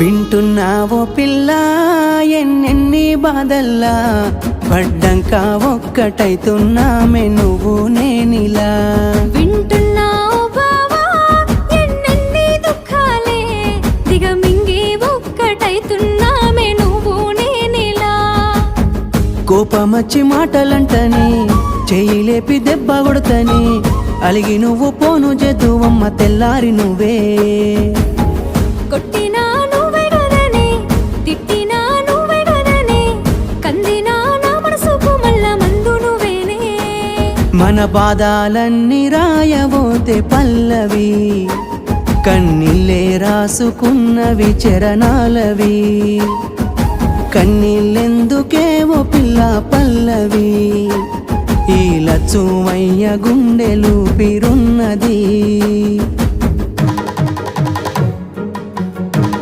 వింటున్నావో పిల్ల ఎన్నెన్ని బాధల్లా పడ్డంక ఒక్కటైతున్నామే నువ్వు నేనిలా వింటున్నావు బావా ఎన్నెన్ని దుఃఖాలే దిగమింగి ఒక్కటైతున్నామే నువ్వు నేనిలా కోపమచ్చి మాటలంటని చెయ్యిలేపి దెబ్బ కొడతని అలిగి నువ్వు పోను జద్దువమ్మ తెల్లారి నువ్వే కొట్టినా నువ్వే గదనే తిట్టినా నువ్వే గదనే కందినా నా మనసుకు మళ్ళ మందు నువ్వేనే మన బాధాలన్నీ రాయబోతే పల్లవి కన్నీళ్ళే రాసుకున్నవి చరణాలవి కన్నీళ్ళెందుకేవో పిల్ల పల్లవి ఈ లచ్చుమయ్య గుండెలు పిరున్నది